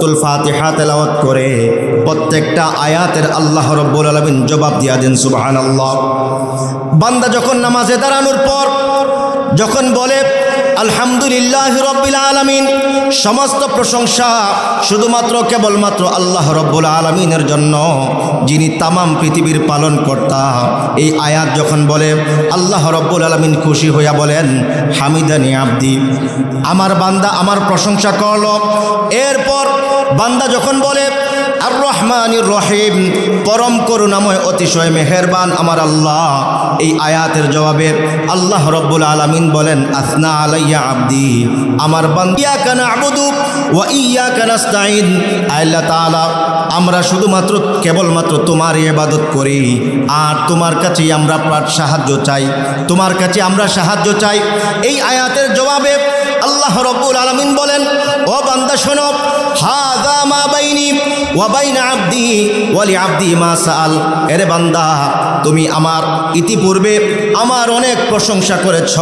সূরাতুল ফাতিহা তেলাওয়াত করে প্রত্যেকটা আয়াতের আল্লাহ রাব্বুল আলামিন জবাব দিয়া দেন সুবহানাল্লাহ। বান্দা যখন নামাজে দাঁড়ানোর পর যখন বলে আলহামদুলিল্লাহি রাব্বিল আলামিন, সমস্ত প্রশংসা শুধুমাত্র কেবলমাত্র আল্লাহ রাব্বুল আলামিনের জন্য, যিনি তামাম পৃথিবীর পালনকর্তা। এই আয়াত যখন বলে আল্লাহ রাব্বুল আলামিন খুশি হইয়া বলেন হামিদানি আবদি, আমার বান্দা আমার প্রশংসা করল। এরপর বান্দা যখন বলে আর রহমানির রহিম, পরম করুণাময় অতিশয় মেহেরবান আমার আল্লাহ, এই আয়াতের জবাবে আল্লাহ রাব্বুল আলামিন বলেন আসনা আলাইয়া আবদি, আমার বান্দা ইয়াকা না'বুদু ওয়া ইয়াকা নাস্তাঈন, আল্লাহ তাআলা আমরা শুধুমাত্র কেবলমাত্র তোমার ইবাদত করি আর তোমার কাছেই আমরা সাহায্য চাই, তোমার কাছে আমরা সাহায্য চাই। এই আয়াতের জবাবে আল্লাহ রাব্বুল আলামিন বলেন ও বান্দা শোনো, হাযা মা বাইনি ওয়া বাইনা আবদি ওয়া লিআবদি মা সাআল, এরে বান্দা তুমি আমার ইতিপূর্বে আমার অনেক প্রশংসা করেছ,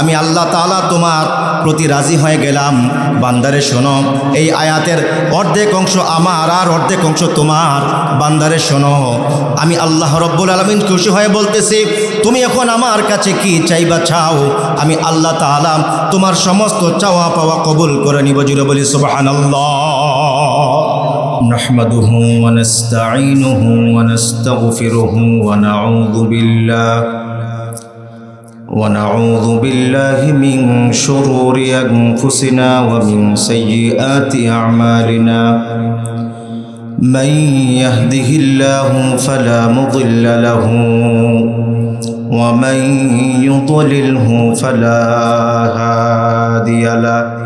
আমি আল্লাহ তাআলা তোমার প্রতি রাজি হয়ে গেলাম। বান্দারে শোনো, এই আয়াতের অর্ধেক অংশ আমার আর অর্ধেক অংশ তোমার। বান্দারে শোনো, আমি আল্লাহ রাব্বুল আলামিন খুশি হয়ে বলতেছি তুমি এখন আমার কাছে কি চাইবা চাও, আমি আল্লাহ তাআলা তোমার সমস্ত চাওয়া পাওয়া কবুল করে নিব। জুড়ে বলি সুবহানাল্লাহ। নাহমাদুহু ওয়া নাস্তাঈনুহু ওয়া নাস্তাগফিরুহু ওয়া নাউযু বিল্লাহি মিন শুরুরি আনফুসিনা ওয়া মিন সাইয়্যাতি আ'মালিনা। মান ইয়াহদিহিল্লাহু ফালা মুদিল্লা লাহু ওয়া মান ইউদ্লিলহু ফালা হাদিয়া লাহু।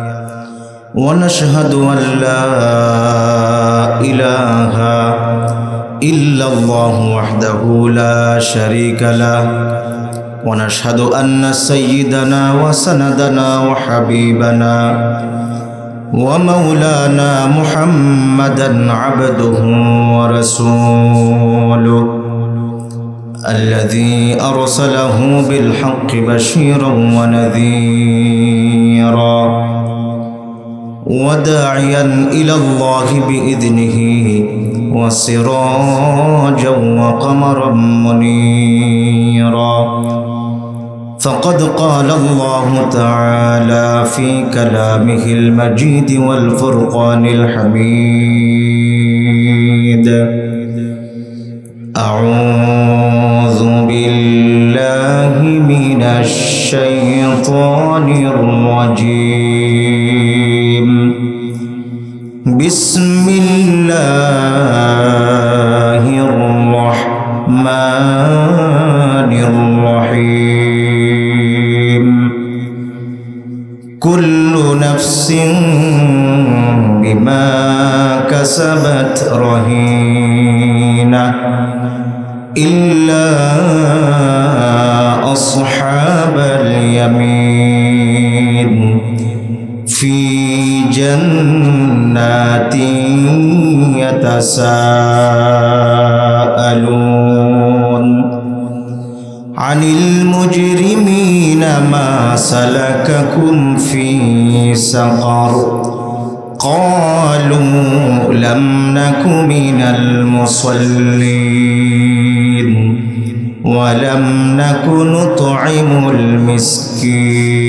ونشهد أن لا إله إلا الله وحده لا شريك له ونشهد أن سيدنا وسندنا وحبيبنا ومولانا محمدا عبده ورسوله الذي أرسله بالحق بشيرا ونذيرا وداعيا إلى الله بإذنه وسراجا وقمرا منيرا. فقد قال الله تعالى في كلامه المجيد والفرقان الحميد: أعوذ بالله من الشيطان الرجيم. بسم الله الرحمن الرحيم. كل نفس بما كسبت رهينة إلا أصحاب اليمين في جنات يتساءلون عن المجرمين ما سلككم في سقر قالوا لم نك من المصلين ولم نك نطعم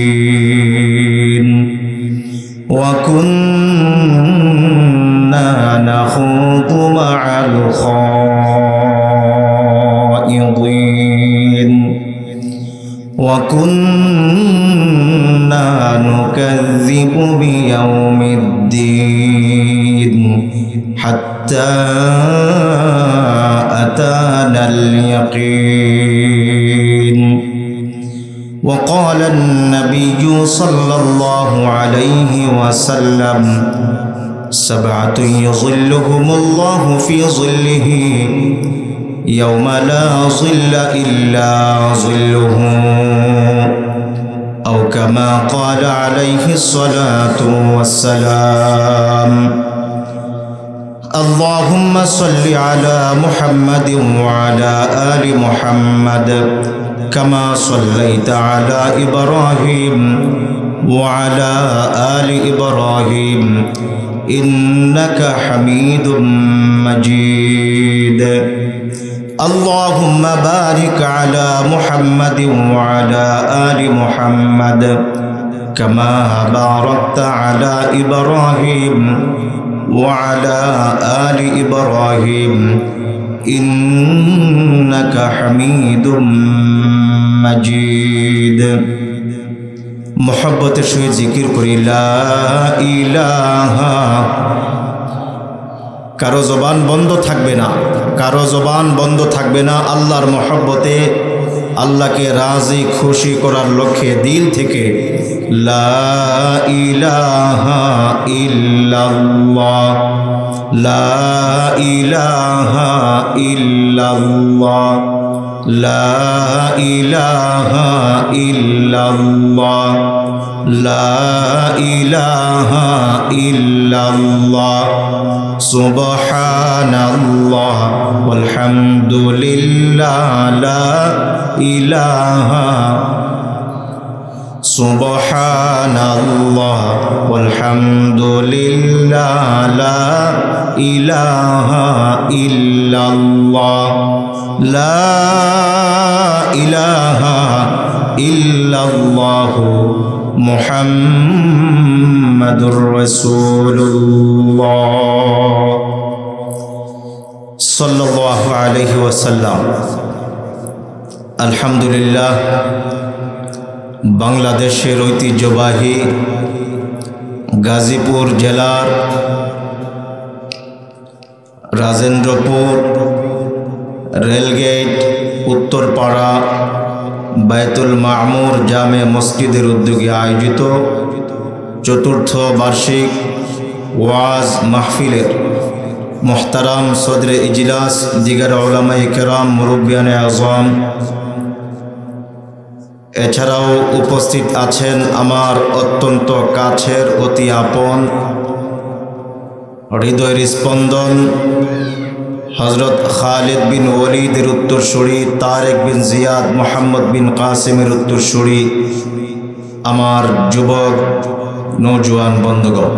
المسكين وكنا نخوض مع الخائضين وكنا نكذب بيوم الدين حتى أتانا اليقين. وقال النبي صلى الله عليه وسلم: سبعة يظلهم الله في ظله يوم لا ظل إلا ظله، أو كما قال عليه الصلاة والسلام. اللهم صل على محمد وعلى آل محمد كما صليت على إبراهيم وعلى آل إبراهيم إنك حميد مجيد اللهم بارك على محمد وعلى آل محمد كما باركت على إبراهيم وعلى آل إبراهيم إنك حميد مجيد محبت شوي ذكر করি লা ইলাহা কারো জবান বন্ধ থাকবে না কারো জবান বন্ধ থাকবে না আল্লাহর মহব্বতে আল্লাহকে রাজি খুশি করার লক্ষ্যে দিল থেকে লা ইলাহা ইল্লাল্লাহ লা ইলাহা ইল্লাল্লাহ লা ইলাহা ইল্লাল্লাহ লা ইলাহা ইল্লাল্লাহ সুবহানাল্লাহ ওয়ালহামদুলিল্লাহ লা ইলাহা সুবহানাল্লাহ ওয়ালহামদুলিল্লাহ লা ইলাহা ইল্লাল্লাহ লা ইলাহা ইল্লাল্লাহ মুহাম্মাদুর রাসূলুল্লাহ সাল্লাল্লাহু আলাইহি ওয়াসাল্লাম। আলহামদুলিল্লাহ, বাংলাদেশের ঐতিহ্যবাহী গাজীপুর জেলার রাজেন্দ্রপুর রেলগেট উত্তরপাড়া বায়তুল মামুর জামে মসজিদের উদ্যোগে আয়োজিত চতুর্থ বার্ষিক ওয়াজ মাহফিলের মোহতারাম সদরে ইজলাস, দিগার উলামায়ে কেরাম, মুরব্বিয়ানে আযম, এছাড়াও উপস্থিত আছেন আমার অত্যন্ত কাছের অতি আপন হৃদয়ের স্পন্দন হজরত খালিদ বিন ওয়ালিদের উত্তরসূরি, তারেক বিন জিয়াদ, মোহাম্মদ বিন কাসিমের উত্তরসূরি, আমার যুবক নওজোয়ান বন্ধুগণ,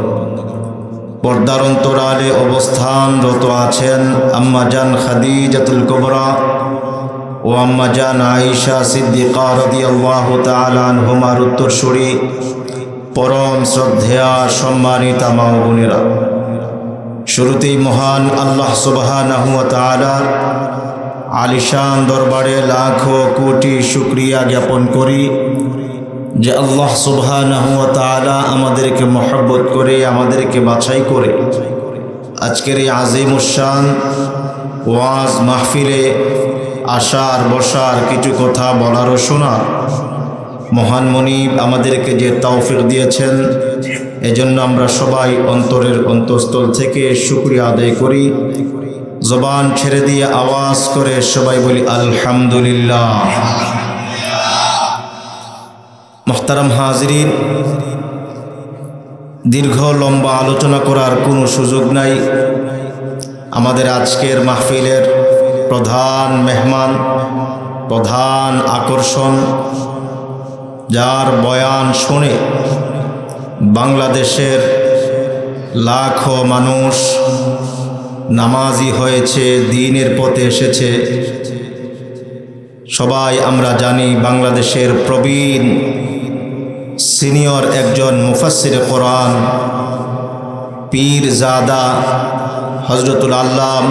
পর্দার অন্তরালে অবস্থানরত আছেন আম্মা জান খাদিজাতুল কুবরা ও আম্মা জান আয়েশা সিদ্দিকা রাদিয়াল্লাহু তাআলা আনহুমার উত্তরসূরি, পরম শ্রদ্ধেয়া সম্মানিতা মা ও বোনেরা, শুরুতেই মহান আল্লাহ সুবহানাহু ওয়া তাআলার আলিশান দরবারে লাখো কোটি শুকরিয়া জ্ঞাপন করি যে আল্লাহ সুবহানাহু ওয়া তাআলা আমাদেরকে মহব্বত করে, আমাদেরকে বাছাই করে আজকের এই আজিমুশ-শান ওয়াজ মাহফিলে আসার বসার, কিছু কথা বলার ও শোনার মহান মনিব আমাদেরকে যে তৌফিক দিয়েছেন, এজন্য আমরা সবাই অন্তরের অন্তঃস্থল থেকে শুকরিয়া আদায় করি। জবান ছেড়ে দিয়ে আওয়াজ করে সবাই বলি আলহামদুলিল্লাহ। মুহতারাম হাজিরিন, দীর্ঘ লম্বা আলোচনা করার কোনো সুযোগ নাই। আমাদের আজকের মাহফিলের প্রধান মেহমান, প্রধান আকর্ষণ, যার বয়ান শুনে বাংলাদেশের লাখো মানুষ নামাজি হয়েছে, দ্বীনের পথে এসেছে। সবাই আমরা জানি বাংলাদেশের প্রবীণ সিনিয়র একজন মুফাসসিরে কোরআন, পীরজাদা হযরতুল আল্লাম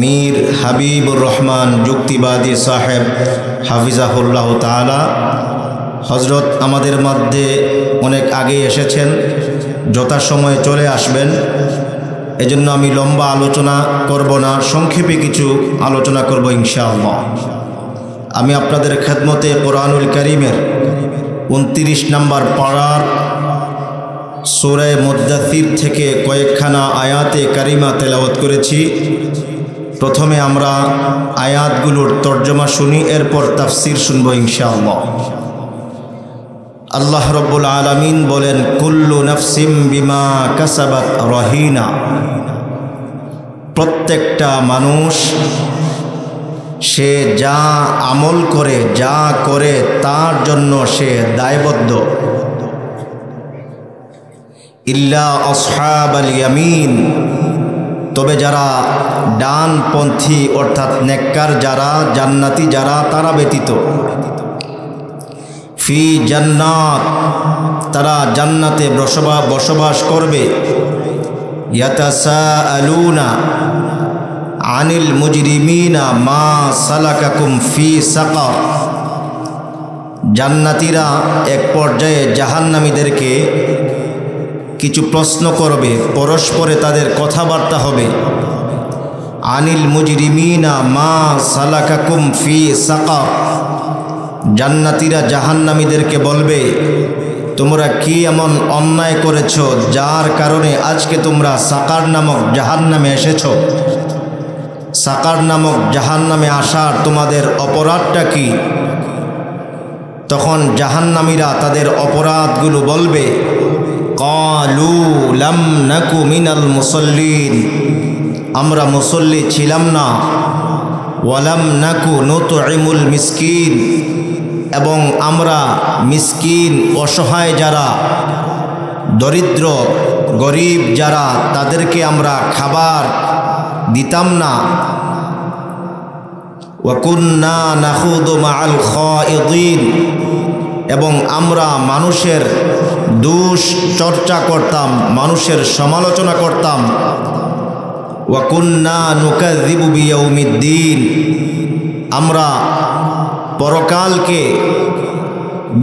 মীর হাবিবুর রহমান যুক্তিবাদী সাহেব হাফিজাহুল্লাহ তাআলা হযরত আমাদের মধ্যে অনেক আগে এসেছেন, যথাসময়ে চলে আসবেন। এজন্য আমি লম্বা আলোচনা করব না, সংক্ষেপে কিছু আলোচনা করব ইনশাআল্লাহ। আমি আপনাদের খেদমতে কোরআনুল কারীমের 29 নম্বর পারার সূরা মুদ্দাথির থেকে কয়েকখানা আয়াতে কারিমা তেলাওয়াত করেছি। প্রথমে আমরা আয়াতগুলোর তর্জমা শুনি, এরপর তাফসীর শুনব ইনশাআল্লাহ। আল্লাহ রাব্বুল আলামিন বলেন, কুল্লু নাফসিম বিমা কাসাবাত রহিনা, প্রত্যেকটা মানুষ সে যা আমল করে, যা করে তার জন্য সে দায়বদ্ধ। ইল্লা আসহাবাল ইয়ামিন, তবে যারা ডানপন্থী অর্থাৎ নেককার যারা, জান্নাতি যারা, তারা ব্যতীত। ফি জান্নাত, তারা জান্নাতে বসবাস করবে। ইয়াতাসাআলুনা আনিল মুজরিমিনা মা সালাকাকুম ফি সাকার, জান্নাতীরা এক পর্যায়ে জাহান্নামীদেরকে কিছু প্রশ্ন করবে, পরস্পরে তাদের কথাবার্তা হবে। আনিল মুজরিমিনা মা সালাকাকুম ফি সাকার, জান্নাতীরা জাহান্নামীদেরকে বলবে, তোমরা কি এমন অন্যায় করেছ যার কারণে আজকে তোমরা সাকার নামক জাহান্নামে এসেছ? সাকার নামক জাহান্নামে আসার তোমাদের অপরাধটা কি? তখন জাহান্নামীরা তাদের অপরাধগুলো বলবে, ক্বালু লাম নাকু মিনাল মুসাল্লিন, আমরা মুসল্লি ছিলাম না। ওয়ালাম নাকু নুতঈমুল মিসকিন, এবং আমরা মিসকিন, অসহায় যারা, দরিদ্র গরিব যারা, তাদেরকে আমরা খাবার দিতাম না। ওয়া কুন্না নাখুদু মাআল খায়িদিন, এবং আমরা মানুষের দোষ চর্চা করতাম, মানুষের সমালোচনা করতাম। ওয়া কুন্না নুকাযযিবু বিয়াউমিদ্দিন, আমরা পরকালকে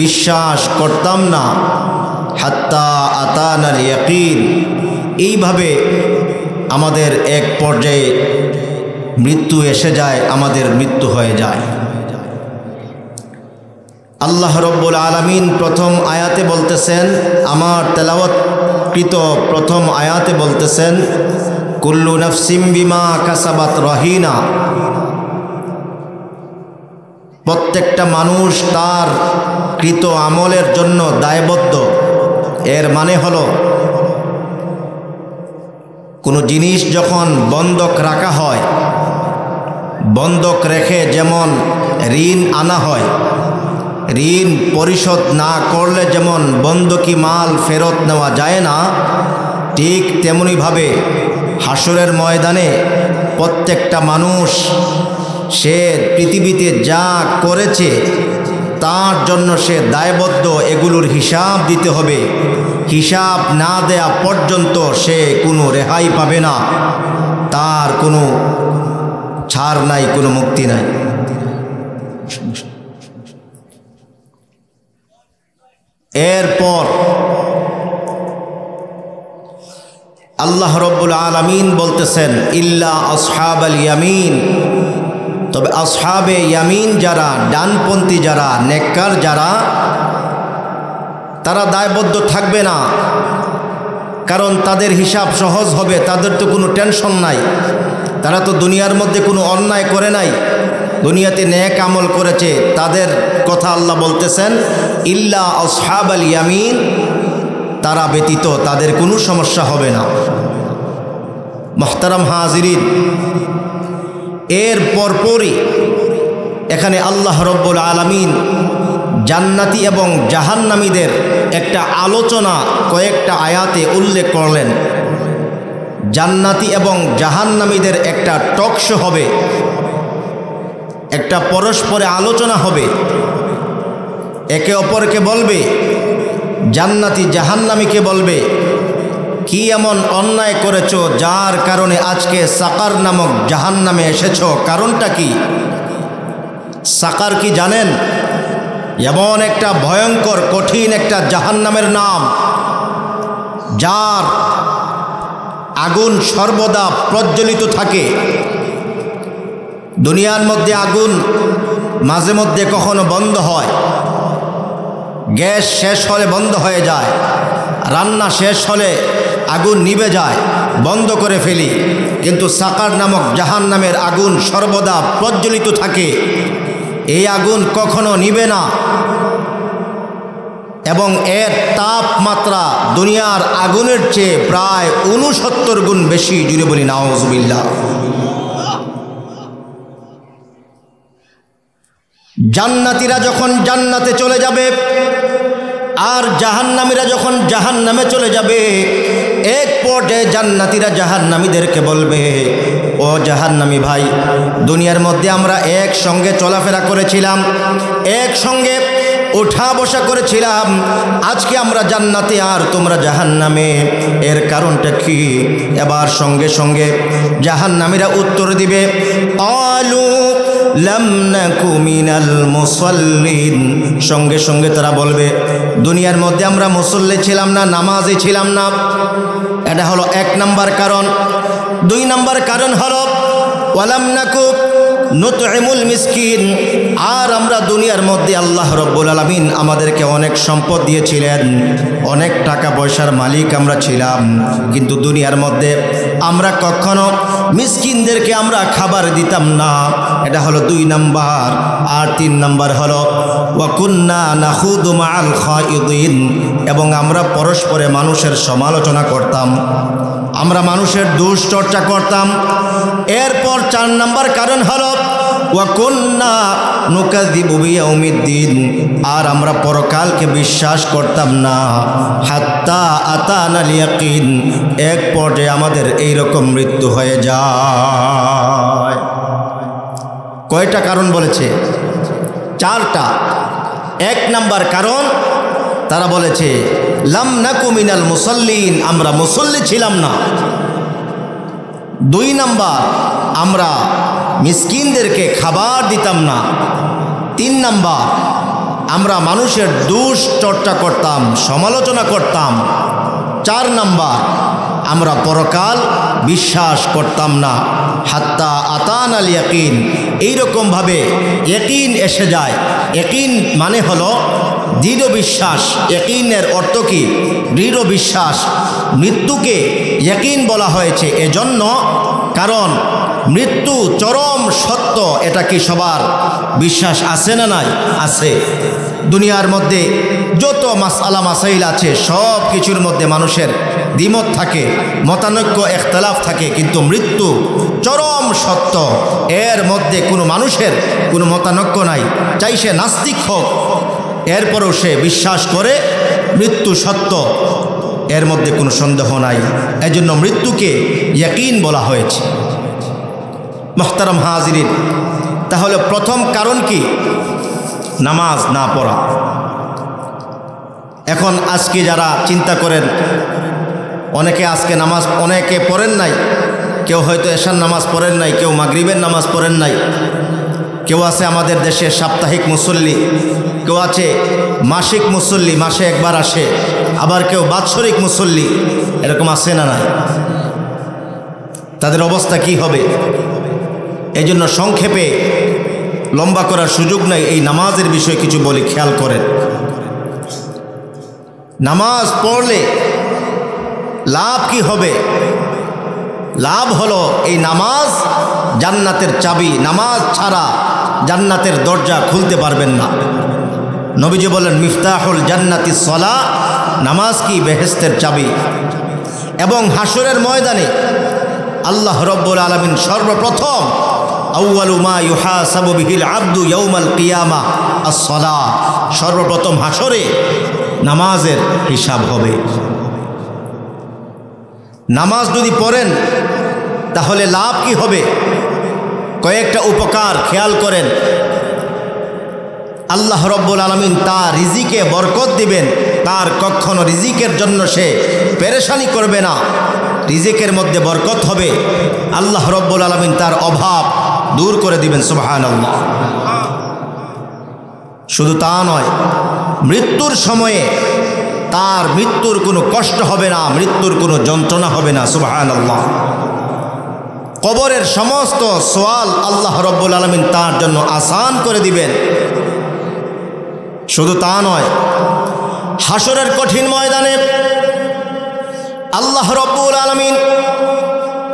বিশ্বাস করতাম না। হাত্তা আতানাল ইয়াকিন, এইভাবে আমাদের এক পর্যায়ে মৃত্যু এসে যায়, আমাদের মৃত্যু হয়ে যায়। আল্লাহ রব্বুল আলামিন প্রথম আয়াতে বলতেছেন, আমার তেলাওয়াতকৃত প্রথম আয়াতে বলতেছেন, কুল্লু নাফসিম বিমা কাসাবাত রহিনা, প্রত্যেকটা মানুষ তার কৃত আমলের জন্য দায়বদ্ধ। এর মানে হলো, কোনো জিনিস যখন বন্ধক রাখা হয়, বন্ধক রেখে যেমন ঋণ আনা হয়, ঋণ পরিশোধ না করলে যেমন বন্ধকি মাল ফেরত নেওয়া যায় না, ঠিক তেমনিভাবে হাসরের ময়দানে প্রত্যেকটা মানুষ সে পৃথিবীতে যা করেছে তার জন্য সে দায়বদ্ধ, এগুলোর হিসাব দিতে হবে। হিসাব না দেয়া পর্যন্ত সে কোনো রেহাই পাবে না, তার কোনো ছাড় নাই, কোনো মুক্তি নাই। এরপর আল্লাহ রব্বুল আলামিন বলতেছেন, ইল্লা আসহাবাল ইয়ামিন, তবে আসহাবে ইয়ামিন যারা, ডানপন্থী যারা, নেককার যারা, তারা দায়বদ্ধ থাকবে না। কারণ তাদের হিসাব সহজ হবে, তাদের তো কোনো টেনশন নাই, তারা তো দুনিয়ার মধ্যে কোনো অন্যায় করে নাই, দুনিয়াতে নেক আমল করেছে। তাদের কথা আল্লাহ বলতেছেন, ইল্লা আসহাবাল ইয়ামিন, তারা ব্যতীত তাদের কোনো সমস্যা হবে না। মুহতারাম হাজিরিন, এর পরপরই এখানে আল্লাহ রব্বুল আলামিন জান্নাতি এবং জাহান্নামীদের একটা আলোচনা কয়েকটা আয়াতে উল্লেখ করলেন। জান্নাতি এবং জাহান্নামীদের একটা টক শো হবে, একটা পরস্পরে আলোচনা হবে, একে অপরকে বলবে, জান্নাতি জাহান্নামীকে বলবে, কি এমন অন্যায় করেছো যার কারণে আজকে সাকার নামক জাহান্নামে এসেছো, কারণটা কি? সাকার কি জানেন? এমন একটা ভয়ঙ্কর কঠিন একটা জাহান্নামের নাম, যার আগুন সর্বদা প্রজ্বলিত থাকে। দুনিয়ার মধ্যে আগুন মাঝে মধ্যে কখনো বন্ধ হয়, গ্যাস শেষ হলে বন্ধ হয়ে যায়, রান্না শেষ হলে আগুন নিভে যায়, বন্ধ করে ফেলি। কিন্তু সাকার নামক জাহান্নামের আগুন সর্বদা প্রজ্বলিত থাকে, এই আগুন কখনো নিভে না, এবং এর তাপমাত্রা দুনিয়ার আগুনের চেয়ে প্রায় 69 গুণ বেশি। জুড়ে বলি নাউজুবিল্লাহ। জান্নাতীরা যখন জান্নাতে চলে যাবে, আর জাহান্নামীরা যখন জাহান্নামে চলে যাবে, এক পর্যায়ে জান্নাতীরা জাহান্নামীদেরকে বলবে, ও জাহান্নামী ভাই, দুনিয়ার মধ্যে আমরা একসঙ্গে চলাফেরা করেছিলাম, একসঙ্গে ওঠা বসা করেছিলাম, আজকে আমরা জান্নাতে আর তোমরা জাহান্নামে, এর কারণটা কি? এবার সঙ্গে সঙ্গে জাহান্নামীরা উত্তর দিবে, আলু লাম নাকু মিনাল মুসাল্লিন। সঙ্গে সঙ্গে তারা বলবে, দুনিয়ার মধ্যে আমরা মুসল্লি ছিলাম না, নামাজি ছিলাম না। এটা হলো 1 নম্বর কারণ। 2 নম্বর কারণ হলো ওয়ালাম নাকু নুতইমুল মিসকিন। আর আমরা দুনিয়ার মধ্যে আল্লাহ রব্বুল আলামিন আমাদেরকে অনেক সম্পদ দিয়েছিলেন, অনেক টাকা পয়সার মালিক আমরা ছিলাম, কিন্তু দুনিয়ার মধ্যে আমরা কখনো মিসকিনদেরকে আমরা খাবার দিতাম না। এটা হলো 2 নম্বর। আর 3 নম্বর হলো ওয়া কুন্না নাখুদু মাআল খাইদিন। এবং আমরা পরস্পরে মানুষের সমালোচনা করতাম, আমরা মানুষের দুশ্চর্চা করতাম। এরপর 4 নম্বর কারণ হলো ওয়া কুন্না নুকাযিবু বিয়াউমিদ্দিন। আর আমরা পরকালকে বিশ্বাস করতাম না, হাত্তা আতানাল ইয়াকিন। এক পর্যায়ে আমাদের এইরকম মৃত্যু হয়ে যায়। কয়টা কারণ বলেছে? 4টা। 1 নম্বর কারণ, তারা বলেছে লাম নাকু মিনাল মুসাল্লিন, আমরা মুসল্লি ছিলাম না। 2 নম্বর, আমরা মিসকিনদেরকে খাবার দিতাম না। 3 নম্বর, আমরা মানুষের দুশ্চর্চা করতাম, সমালোচনা করতাম। 4 নম্বর, আমরা পরকাল বিশ্বাস করতাম না, হাত্তা আতানাল ইয়াকিন। এইরকমভাবে ইয়াকিন এসে যায়। ইয়াকিন মানে হলো দৃঢ় বিশ্বাস। ইয়াকিনের অর্থ কি? দৃঢ় বিশ্বাস। মৃত্যুকে ইয়াকিন বলা হয়েছে এজন্য, কারণ মৃত্যু চরম সত্য। এটা কি সবার বিশ্বাস আছে না নাই? আছে। দুনিয়ার মধ্যে যত মাসআলা মাসাইল আছে, সব কিছুর মধ্যে মানুষের দ্বিমত থাকে, মতানৈক্য, ইখতিলাফ থাকে, কিন্তু মৃত্যু চরম সত্য। এর মধ্যে কোনো মানুষের কোনো মতানৈক্য নাই, চাই সে নাস্তিক হোক, এরপরেও সে বিশ্বাস করে মৃত্যু সত্য, এর মধ্যে কোনো সন্দেহ নাই। এজন্য মৃত্যুকে ইয়াকিন বলা হয়েছে। মুহতারাম হাজিরিন, তাহলে প্রথম কারণ কি? নামাজ না পড়া। এখন আজকে যারা চিন্তা করেন, অনেকে আজকে নামাজ অনেকে পড়েন নাই, কেউ হয়তো এশার নামাজ পড়েন নাই, কেউ মাগরিবের নামাজ পড়েন নাই, কেউ আছে আমাদের দেশে সাপ্তাহিক মুসল্লি, কেউ আছে মাসিক মুসল্লি, মাসে একবার আসে, আবার কেউ বাৎসরিক মুসল্লি, এরকম আছে না নাই? তাদের অবস্থা কি হবে? এই জন্য সংক্ষেপে, লম্বা করার সুযোগ নাই, এই নামাজের বিষয়ে কিছু বলি, খেয়াল করেন। নামাজ পড়লে লাভ কি হবে? লাভ হলো এই নামাজ জান্নাতের চাবি। নামাজ ছাড়া জান্নাতের দরজা খুলতে পারবেন না। নবীজি বলেন, মিফতাহুল জান্নাতিস সালাহ, নামাজ কি বেহেশতের চাবি। এবং হাসরের ময়দানে আল্লাহ রব্বুল আলামিন সর্বপ্রথম আউয়ালু মা ইউহাসাবু বিহিল আবদু ইয়াউমাল কিয়ামাহ আস-সালাহ, সর্বপ্রথম হাসরে নামাজের হিসাব হবে। নামাজ যদি পড়েন তাহলে লাভ কি হবে? কয়েকটা উপকার খেয়াল করেন। আল্লাহ রব্বুল আলামিন তার রিজিকে বরকত দিবেন, তার কখনো রিজিকের জন্য সে পেরেশানি করবে না, রিজিকের মধ্যে বরকত হবে। আল্লাহ রব্বুল আলামিন তার অভাব দূর করে দিবেন, সুবহানাল্লাহ। শুধু তা নয়, মৃত্যুর সময়ে তার মৃত্যুর কোনো কষ্ট হবে না, মৃত্যুর কোনো যন্ত্রণা হবে না, সুবহানাল্লাহ। কবরের সমস্ত সওয়াল আল্লাহ রব্বুল আলামিন তার জন্য আসান করে দিবেন। শুধু তা নয়, হাসরের কঠিন ময়দানে আল্লাহ রব্বুল আলামিন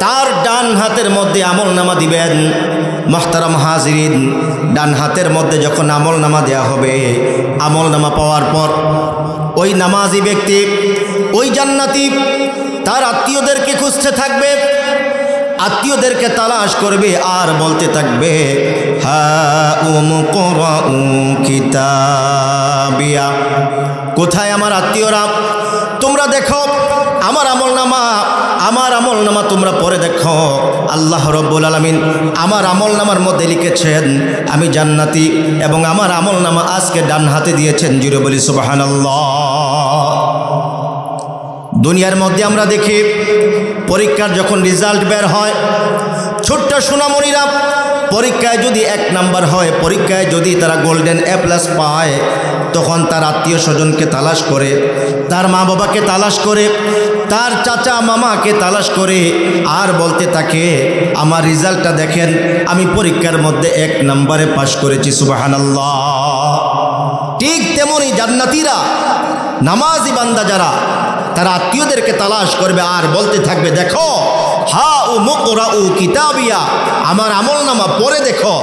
তার ডান হাতের মধ্যে আমলনামা দিবেন। মুহতারাম হাজিরিন, ডান হাতের মধ্যে যখন আমলনামা দেয়া হবে, আমলনামা পাওয়ার পর ওই নামাজি ব্যক্তি, ওই জান্নাতি তার আত্মীয়দেরকে খুঁজতে থাকবে, আত্মীয়দেরকে তালাশ করবে আর বলতে থাকবে, হা উম কুরআউ কিতাবিয়া, কোথায় আমার আত্মীয়রা? তোমরা দেখো আমার আমলনামা তোমরা পরে দেখো। আল্লাহ রাব্বুল আলামিন আমার আমলনামার মধ্যে লিখেছেন আমি জান্নাতি, এবং আমার আমলনামা আজকে ডান হাতে দিয়েছেন। জুড়ে বলি সুবহানাল্লাহ। দুনিয়ার মধ্যে আমরা দেখি পরীক্ষার যখন রেজাল্ট বের হয়, ছোট্ট সোনামণিরা পরীক্ষায় যদি 1 নাম্বার হয়, পরীক্ষায় যদি তারা গোল্ডেন A+ পায়, তখন তার আত্মীয় স্বজনকে তালাশ করে, তার মা বাবাকে তালাশ করে, তার চাচা মামাকে তালাশ করে, আর বলতে থাকে আমার রেজাল্টটা দেখেন, আমি পরীক্ষার মধ্যে 1 নাম্বারে পাশ করেছি। সুবহানাল্লাহ। ঠিক তেমনি জান্নাতীরা, নামাজি বান্দা যারা, তারা আত্মীয়দেরকে তালাশ করবে আর বলতে থাকবে দেখো হাউ মুকরাউ কিতাবিয়া, আমার আমলনামা পড়ে দেখো,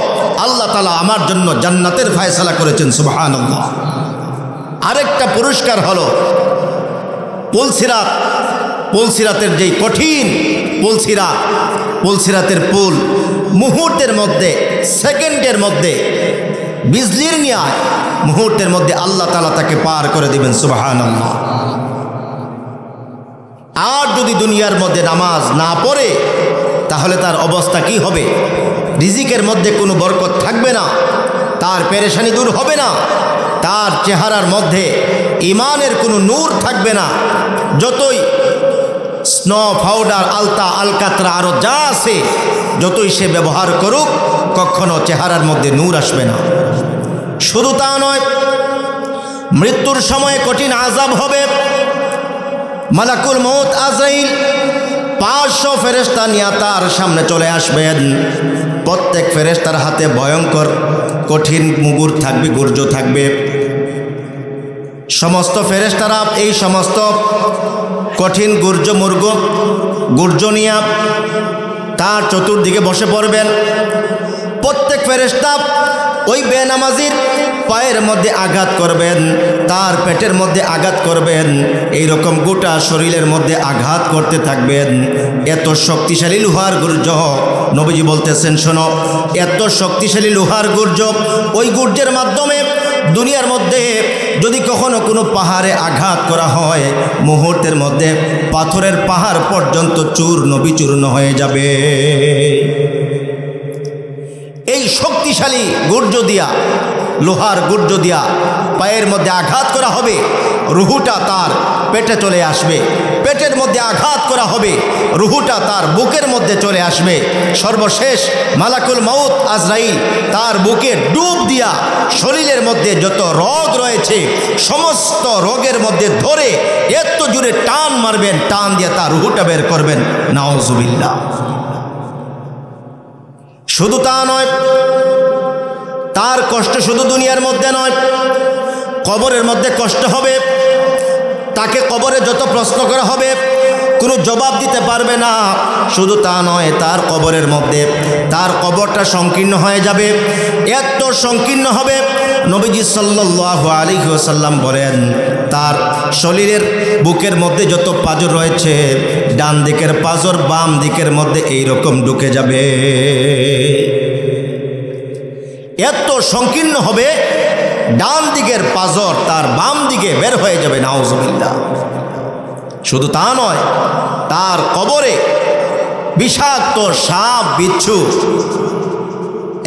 আল্লাহ তাআলা আমার জন্য জান্নাতের ফয়সালা করেছেন। সুবহানাল্লাহ। আরেকটা পুরস্কার হলো পুলসিরাতের যেই কঠিন পুলসিরাতের পুল, মুহূর্তের মধ্যে, সেকেন্ডের মধ্যে, বিজলির ন্যায় মুহূর্তের মধ্যে আল্লাহ তাআলা তাকে পার করে দিবেন। সুবহানাল্লাহ। আর যদি দুনিয়ার মধ্যে নামাজ না পড়ে, তাহলে তার অবস্থা কি হবে? রিজিকের মধ্যে কোনো বরকত থাকবে না, তার পেরেশানি দূর হবে না, তার চেহারার মধ্যে ইমানের কোনো নূর থাকবে না। যতই স্নো পাউডার, আলতা, আলকাতরা আরও যা আছে, যতই সে ব্যবহার করুক, কখনো চেহারার মধ্যে নূর আসবে না। শুধু তা নয়, মৃত্যুর সময় কঠিন আযাব হবে। মালাকুল মউত আজরাইল 500 ফেরেশতা নিয়ে তার সামনে চলে আসবেন। প্রত্যেক ফেরেশতার হাতে ভয়ঙ্কর কঠিন মুগুর থাকবে, গুর্জ থাকবে। সমস্ত ফেরেশতারা এই সমস্ত কঠিন গুর্জ নিয়ে তার চতুর্দিকে বসে পড়বেন। প্রত্যেক ফেরেশতা ওই বেনামাজির পায়ের মধ্যে আঘাত করবেন, তার পেটের মধ্যে আঘাত করবেন, এই রকম গোটা শরীরের মধ্যে আঘাত করতে থাকবেন। এত শক্তিশালী লোহার গুর্জ, নবীজি বলতেছেন শোনো, এত শক্তিশালী লোহার গুর্জ, ওই গুর্জের মাধ্যমে দুনিয়ার মধ্যে যদি কখনো কোনো পাহাড়ে আঘাত করা হয়, মুহূর্তের মধ্যে পাথরের পাহাড় পর্যন্ত চূর্ণ বিচূর্ণ হয়ে যাবে। এই শক্তিশালী গুর্জ দিয়া, লোহার গুর্জ দিয়া পায়ের মধ্যে আঘাত করা হবে, রুহুটা তার পেটে চলে আসবে। পেটের মধ্যে আঘাত করা হবে, রুহুটা তার বুকের মধ্যে চলে আসবে। সর্বশেষ মালাকুল মউত আজরাইল তার বুকে ডুব দিয়া শরীরের মধ্যে যত রোগ রয়েছে, সমস্ত রোগের মধ্যে ধরে এত জোরে টান মারবেন, টান দিয়ে তার রুহুটা বের করবেন। নাউজুবিল্লাহ। শুধু তা নয়, তার কষ্ট শুধু দুনিয়ার মধ্যে নয়, কবরের মধ্যে কষ্ট হবে। তাকে কবরে যত প্রশ্ন করা হবে, কোনো জবাব দিতে পারবে না। শুধু তা নয়, তার কবরের মধ্যে তার কবরটা সংকীর্ণ হয়ে যাবে। এত সংকীর্ণ হবে, নবীজি সাল্লাল্লাহু আলাইহি ওয়াসাল্লাম বলেন তার শরীরের বুকের মধ্যে যত পাঁজর রয়েছে, ডান দিকের পাঁজর বাম দিকের মধ্যে এই রকম ঢুকে যাবে। এত সংকীর্ণ হবে, ডান দিকের পাঁজর তার বাম দিকে বের হয়ে যাবে। নাউজুবিল্লাহ। শুধু তা নয়, তার কবরে বিষাক্ত সাপ বিচ্ছু,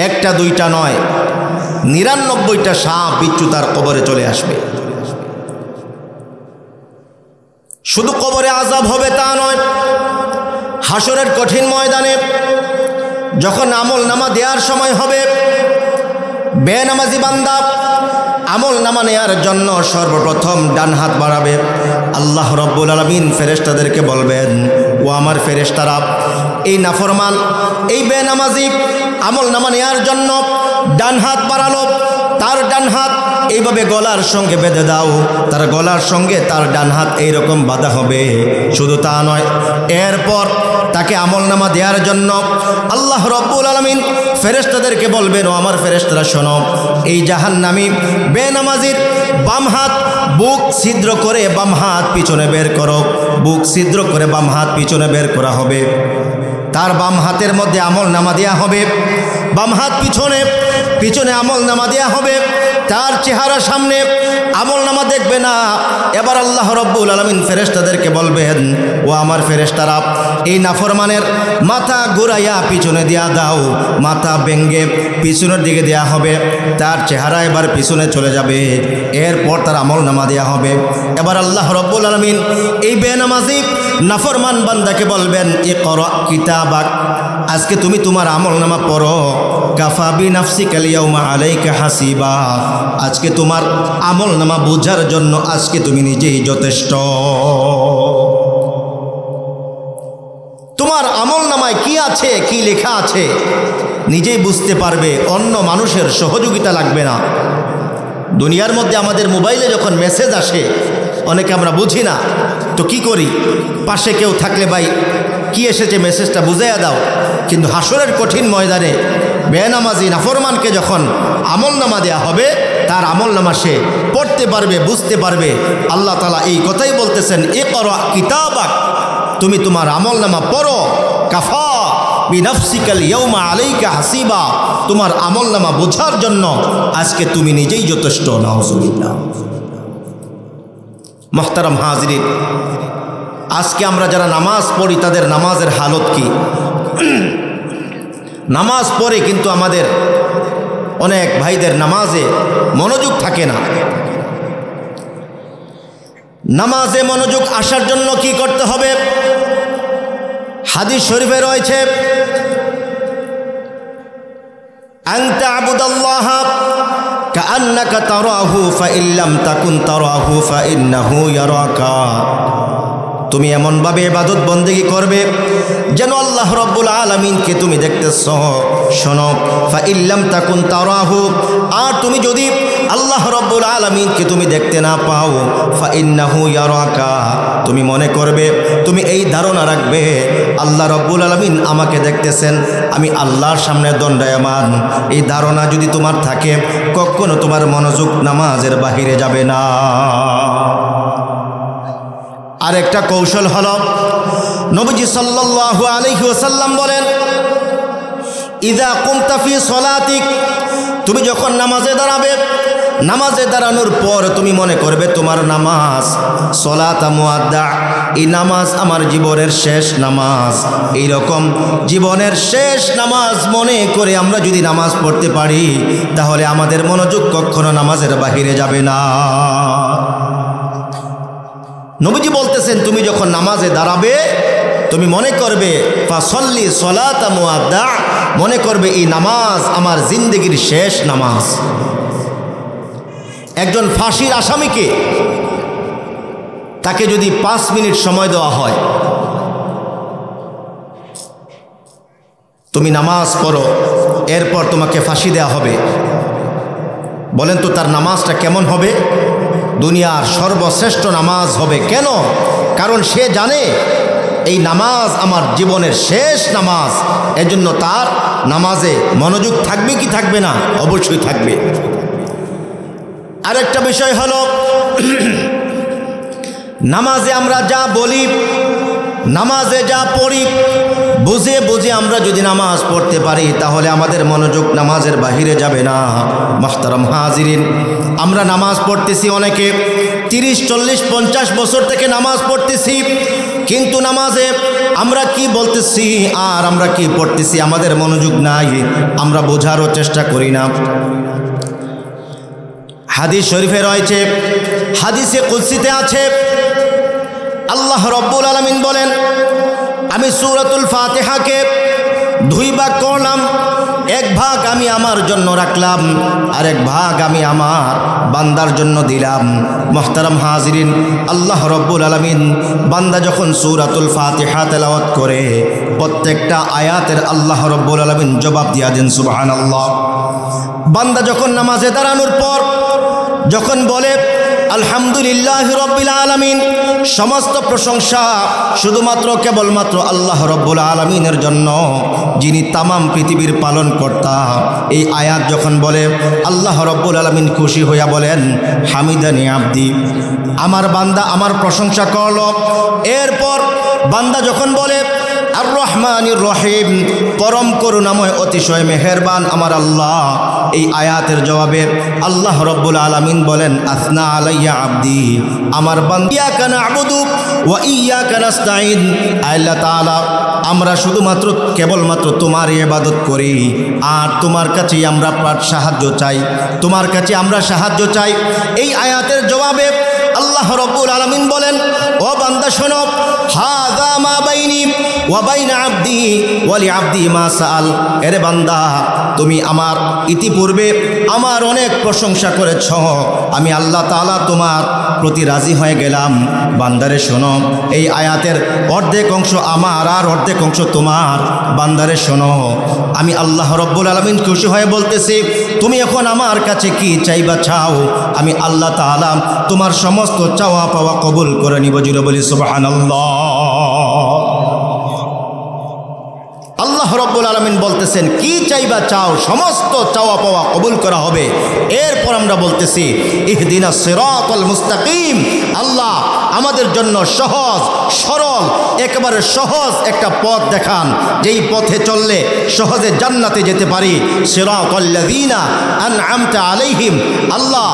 একটা দুইটা নয়, 99টা সাপ বিচ্ছু তার কবরে চলে আসবে। শুধু কবরে আযাব হবে তা নয়, হাসরের কঠিন ময়দানে যখন আমল নামা দেওয়ার সময় হবে, বেনামাজি বান্দা আমল নামা নেওয়ার জন্য সর্বপ্রথম ডান হাত বাড়াবে। আল্লাহ রাব্বুল আলামিন ফেরেশতাদেরকে বলবেন, ও আমার ফেরেশতারা, এই নাফরমান, এই বেনামাজি আমল নামা নেওয়ার জন্য ডান হাত বাড়ালো, তার ডান হাত এইভাবে গলার সঙ্গে বেঁধে দাও। তার গলার সঙ্গে তার ডান হাত এইরকম বাঁধা হবে। শুধু তা নয়, এরপর তাকে আমল নামা দেওয়ার জন্য আল্লাহ রাব্বুল আলামিন ফেরেশতাদেরকে বলবেন, ও আমার ফেরেশতারা শোনো, এই জাহান্নামী বেনামাজির বাম হাত বুক ছিদ্র করে বাম হাত পিছনে বের করো। বুক ছিদ্র করে বাম হাত পিছনে বের করা হবে। তার বাম হাতের মধ্যে আমল নামা দেওয়া হবে, বাম হাত পিছনে আমল নামা দেওয়া হবে। তার চেহারা সামনে আমলনামা দেখবে না। এবার আল্লাহ রব্বুল আলামিন ফেরেশতাদেরকে বলবেন, ও আমার ফেরেশতারা, এই নাফরমানের মাথা ঘুরাইয়া পিছনে দিয়া দাও। মাথা ভেঙ্গে পিছনের দিকে দেয়া হবে, তার চেহারা এবার পিছনে চলে যাবে, এরপর তার আমলনামা দেয়া হবে। এবার আল্লাহ রব্বুল আলামিন এই বেনামাজি নাফরমান বান্দাকে বলবেন, ইকরা কিতাবাক, আজকে তুমি তোমার আমলনামা পড়ো। কাফা বিনাফসিকাল ইয়াউমা আলাইকা হাসিবা, আজকে তোমার আমলনামা বোঝার জন্য আজকে তুমি নিজেই যথেষ্ট। তোমার আমলনামায় কি আছে, কি লেখা আছে নিজেই বুঝতে পারবে, অন্য মানুষের সহযোগিতা লাগবে না। দুনিয়ার মধ্যে আমাদের মোবাইলে যখন মেসেজ আসে অনেকে আমরা বুঝি না, তো কি করি, পাশে কেউ থাকলে ভাই কি এসেছে মেসেজটা বুঝাইয়া দাও। কিন্তু হাসরের কঠিন ময়দানে বেনামাজি নাফরমানকে যখন আমলনামা দেয়া হবে, তার আমলনামা সে পড়তে পারবে, বুঝতে পারবে। আল্লাহ তাআলা এই কথাই বলতেছেন, ইকরা কিতাবাক, তুমি তোমার আমলনামা পড়ো। কাফা বিনাফসিকাল ইয়াউমা আলাইকা হাসিবা, তোমার আমলনামা বোঝার জন্য আজকে তুমি নিজেই যথেষ্ট। নাউজুবিল্লাহ। মুহতারাম হাজিরিন, আজকে আমরা যারা নামাজ পড়ি তাদের নামাজের হালত কি? নামাজ পড়ে কিন্তু আমাদের অনেক ভাইদের নামাজে মনোযোগ থাকে না। নামাজে মনোযোগ আসার জন্য কি করতে হবে? হাদিস শরীফে রয়েছে, আনতা আবুদাল্লাহ কাআন্নাকা তারাহু ফাইন লাম তাকুন তারাহু ফাইন্নাহু ইয়ারাকা, তুমি এমনভাবে ইবাদত বন্দেগী করবে যেন আল্লাহ রব্বুল আলামিনকে তুমি দেখতেছ। শোনো, ফাইন লাম তাকুন তারাহু, আর তুমি যদি আল্লাহ রব্বুল আলামিনকে তুমি দেখতে না পাও, ফাইন্নাহু ইয়ারাকা, তুমি মনে করবে, তুমি এই ধারণা রাখবে আল্লাহ রব্বুল আলামিন আমাকে দেখতেছেন, আমি আল্লাহর সামনে দণ্ডায়মান। এই ধারণা যদি তোমার থাকে, কখনো তোমার মনোযোগ নামাজের বাহিরে যাবে না। আরেকটা কৌশল হলো, নবীজি সাল্লাল্লাহু আলাইহি ওয়াসাল্লাম বলেন, ইযা কুমতা ফি সলাতিক, তুমি যখন নামাজে দাঁড়াবে, নামাজে দাঁড়ানোর পর তুমি মনে করবে তোমার নামাজ সলাত মুআদ্দা, এই নামাজ আমার জীবনের শেষ নামাজ। এইরকম জীবনের শেষ নামাজ মনে করে আমরা যদি নামাজ পড়তে পারি, তাহলে আমাদের মনোযোগ কখনো নামাজের বাহিরে যাবে না। নবীজি বলতেছেন, তুমি যখন নামাজে দাঁড়াবে তুমি মনে করবে ফাসল্লি সলাত মুআদ্দা, মনে করবে এই নামাজ আমার জিন্দগির শেষ নামাজ। একজন ফাঁসির আসামিকে তাকে যদি 5 মিনিট সময় দেওয়া হয়, তুমি নামাজ পড়ো, এরপর তোমাকে ফাঁসি দেওয়া হবে, বলেন তো তার নামাজটা কেমন হবে? দুনিয়ার সর্বশ্রেষ্ঠ নামাজ হবে। কেন? কারণ সে জানে এই নামাজ আমার জীবনের শেষ নামাজ। এজন্য তার নামাজে মনোযোগ থাকবে কি থাকবে না? অবশ্যই থাকবে। আরেকটা বিষয় হলো, নামাজে আমরা যা বলি, নামাজে যা পড়ি, বুঝে বুঝে আমরা যদি নামাজ পড়তে পারি, তাহলে আমাদের মনোযোগ নামাজের বাহিরে যাবে না। মুহতারাম হাজিরিন, আমরা নামাজ পড়তেছি, অনেকে 30, 40, 50 বছর থেকে নামাজ পড়তেছি, কিন্তু নামাজে আমরা কি বলতেছি আর আমরা কি পড়তেছি আমাদের মনোযোগ নাই, আমরা বোঝারও চেষ্টা করি না। হাদিস শরীফে রয়েছে, হাদিসে কুদসিতে আছে, আল্লাহ রব্বুল আলামিন বলেন, আমি সূরাতুল ফাতিহাকে 2 ভাগ করলাম, 1 ভাগ আমি আমার জন্য রাখলাম, আর 1 ভাগ আমি আমার বান্দার জন্য দিলাম। মুহতারাম হাজিরিন, আল্লাহ রব্বুল আলামিন বান্দা যখন সূরাতুল ফাতিহা তেলাওয়াত করে, প্রত্যেকটা আয়াতের আল্লাহ রব্বুল আলামিন জবাব দিয়া দেন। সুবহানাল্লাহ। বান্দা যখন নামাজে দাঁড়ানোর পর যখন বলে আলহামদুলিল্লাহ রব্বিল আলামিন, সমস্ত প্রশংসা শুধুমাত্র কেবলমাত্র আল্লাহ রব্বুল আলামিনের জন্য, যিনি তামাম পৃথিবীর পালন কর্তা। এই আয়াত যখন বলে, আল্লাহ রব্বুল আলামিন খুশি হইয়া বলেন, হামিদানি আবদি, আমার বান্দা আমার প্রশংসা করল। এরপর বান্দা যখন বলে আর রহমানির রহিম, পরম করুণাময় অতিশয় মেহেরবান আমার আল্লাহ। এই আয়াতের জবাবে আল্লাহ রব্বুল আলামিন বলেন, আসনা আলাইয়া আবদি, আমার বান্দা ইয়াকা না'বুদু ওয়া ইয়াকা নাস্তাঈন। আল্লাহ তাআলা, আমরা শুধুমাত্র কেবলমাত্র তোমার ইবাদত করি আর তোমার কাছেই আমরা সাহায্য চাই, তোমার কাছে আমরা সাহায্য চাই। এই আয়াতের জবাবে আল্লাহ রব্বুল আলামিন বলেন, ও বান্দা শোনো, হাযা মা বাইনি ওয়া বাইনা আবদি ওয়া লিআবদি মা সাআল। এরে বান্দা, তুমি আমার ইতিপূর্বে আমার অনেক প্রশংসা করেছ, আমি আল্লাহ তাআলা তোমার প্রতি রাজি হয়ে গেলাম। বান্দারে শোনো, এই আয়াতের অর্ধেক অংশ আমার আর অর্ধেক অংশ তোমার। বান্দারে শোনো, আমি আল্লাহ রব্বুল আলামিন খুশি হয়ে বলতেছি, তুমি এখন আমার কাছে কি চাইবা চাও, আমি আল্লাহ তাআলা তোমার সমস্ত চাওয়া পাওয়া কবুল করে নিব। জুড়ে বলি সুবহানাল্লাহ। আল্লাহ রব্বুল আলামিন বলতেছেন, কি চাইবা চাও, সমস্ত চাওয়া পাওয়া কবুল করা হবে। এরপর আমরা বলতেছি, ইহদিনাস সিরাতাল মুস্তাকিম। আল্লাহ আমাদের জন্য সহজ সরল একেবারে সহজ একটা পথ দেখান, যেই পথে চললে সহজে জান্নাতে যেতে পারি। সিরাতাল্লাযীনা আন'আমতা আলাইহিম। আল্লাহ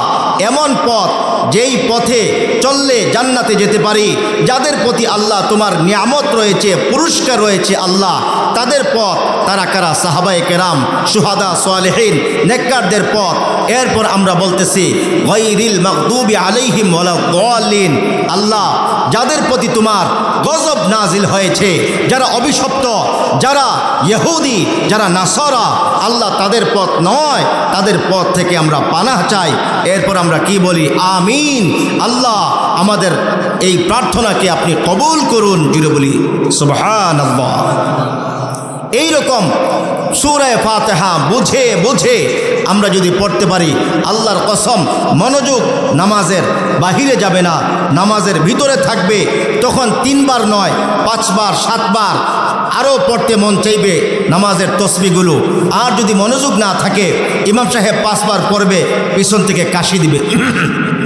এমন পথ, যেই পথে চললে জান্নাতে যেতে পারি, যাদের প্রতি আল্লাহ তোমার নিয়ামত রয়েছে, পুরস্কার রয়েছে। আল্লাহ তাদের পথ, তারা কারা? সাহাবায়ে কেরাম, শুহাদা, সালেহিন, নেককারদের পথ। এরপর আমরা বলতেছি, গায়রিল মাগদুবি আলাইহিম ওয়ালাদ-দাল্লিন। আল্লাহ যাদের প্রতি তোমার গজব নাজিল হয়েছে, যারা অভিশপ্ত, যারা ইহুদি, যারা নাসারা, আল্লাহ তাদের পথ নয়, তাদের পথ থেকে আমরা পানাহ চাই। এরপর আমরা কি বলি? আমিন। আল্লাহ আমাদের এই প্রার্থনাকে আপনি কবুল করুন। জুড়ে বলি সুবহানাল্লাহ। এইরকম সূরা ফাতিহা বুঝে বুঝে আমরা যদি পড়তে পারি, আল্লাহর কসম, মনোযোগ নামাজের বাহিরে যাবে না, নামাজের ভিতরে থাকবে। তখন 3 বার নয়, 5 বার 7 বার আরও পড়তে মন চাইবে নামাজের তসবিহগুলো। আর যদি মনোযোগ না থাকে, ইমাম সাহেব 5 বার পড়বে, পিছন থেকে কাশি দিবে,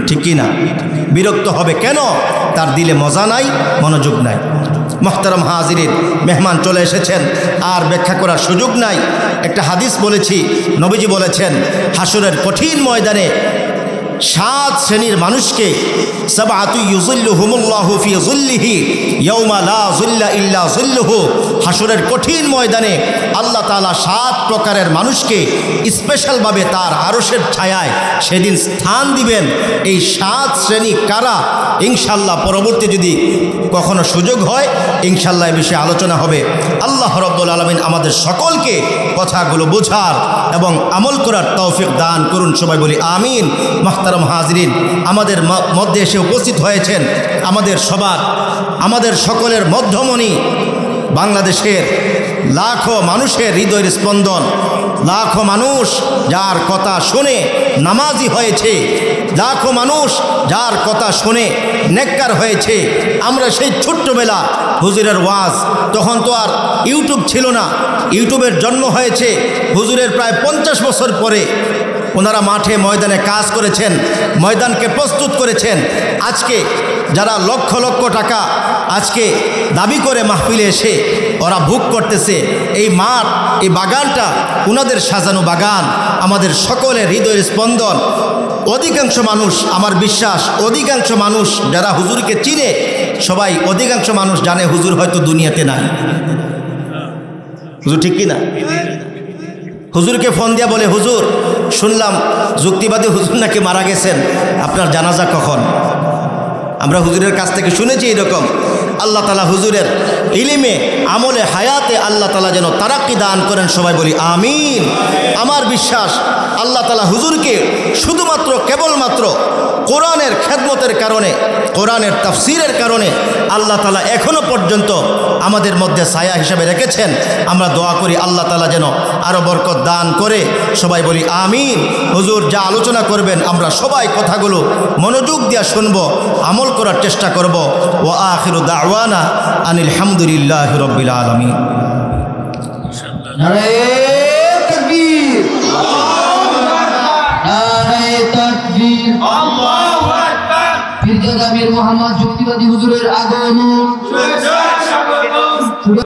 ঠিক কি না? বিরক্ত হবে। কেন? তার দিলে মজা নাই, মনোযোগ নাই। মুহতারাম হাজিরিন, মেহমান চলে এসেছেন, আর ব্যাখ্যা করার সুযোগ নাই। একটা হাদিস বলেছি, নবীজি বলেছেন, হাসরের কঠিন ময়দানে 7 শ্রেণীর মানুষকে, সাবআতু ইউযিল্লুহুমুল্লাহু ফি যিল্লিহি ইয়াওমা লা যিল্লা ইল্লা যিল্লুহু। হাসরের কঠিন ময়দানে আল্লাহ তাআলা 7 প্রকারের মানুষকে স্পেশালভাবে তার আরশের ছায়ায় সেদিন স্থান দিবেন। এই 7 শ্রেণী কারা? ইনশাআল্লাহ পরবর্তী যদি কখনো সুযোগ হয়, ইনশাআল্লাহ এই বিষয়ে আলোচনা হবে। আল্লাহ রাব্বুল আলামিন আমাদের সকলকে কথাগুলো বোঝার এবং আমল করার তৌফিক দান করুন। সবাই বলি আমিন। মুহতারাম হাজিরিন, আমাদের মধ্যে এসে উপস্থিত হয়েছেন আমাদের সবার, আমাদের সকলের মধ্যমণি, বাংলাদেশের লাখো মানুষের হৃদয়ের স্পন্দন, লাখো মানুষ যার কথা শুনে নামাজি হয়েছে, লাখো মানুষ যার কথা শুনে নেককার হয়েছে। আমরা সেই ছোট্টবেলা হুজুরের ওয়াজ, তখন তো আর ইউটিউব ছিল না, ইউটিউবের জন্ম হয়েছে হুজুরের প্রায় 50 বছর পরে। ওনারা মাঠে ময়দানে কাজ করেছেন, ময়দানকে প্রস্তুত করেছেন। আজকে যারা লক্ষ লক্ষ টাকা আজকে দাবি করে মাহফিলে এসে ওরা ভোগ করতেছে, এই মাঠ, এই বাগানটা ওনাদের সাজানো বাগান, আমাদের সকলের হৃদয়ের স্পন্দন। অধিকাংশ মানুষ, আমার বিশ্বাস অধিকাংশ মানুষ যারা হুজুরকে চিনে, সবাই অধিকাংশ মানুষ জানে হুজুর হয়তো দুনিয়াতে নাই। হুজুর ঠিক কি না? হুজুরকে ফোন দিয়া বলে, হুজুর শুনলাম যুক্তিবাদী হুজুর নাকি মারা গেছেন, আপনার জানাজা কখন? আমরা হুজুরের কাছ থেকে শুনেছি এরকম। আল্লাহ তাআলা হুজুরের ইলমে, আমলে, হায়াতে আল্লাহ তাআলা যেন তারাক্কি দান করেন। সবাই বলি আমিন। আমার বিশ্বাস আল্লাহ তাআলা হুজুরকে শুধুমাত্র কেবলমাত্র কোরআনের খেদমতের কারণে, কোরআনের তাফসিরের কারণে আল্লাহ তাআলা এখনো পর্যন্ত আমাদের মধ্যে ছায়া হিসেবে রেখেছেন। আমরা দোয়া করি আল্লাহ তাআলা যেন আরও বরকত দান করে। সবাই বলি আমিন। হুজুর যা আলোচনা করবেন আমরা সবাই কথাগুলো মনোযোগ দিয়ে শুনব, আমল করার চেষ্টা করব। ওয়া আখিরু দাওয়ানা আনিল হামদুলিল্লাহি রাব্বিল আলামিন। নারে তাকবীর, নারে তাকবীর, আল্লাহু আকবার। পীরজাদা মীর মুহাম্মদ যুক্তিবাদী হুজুরের আগমন।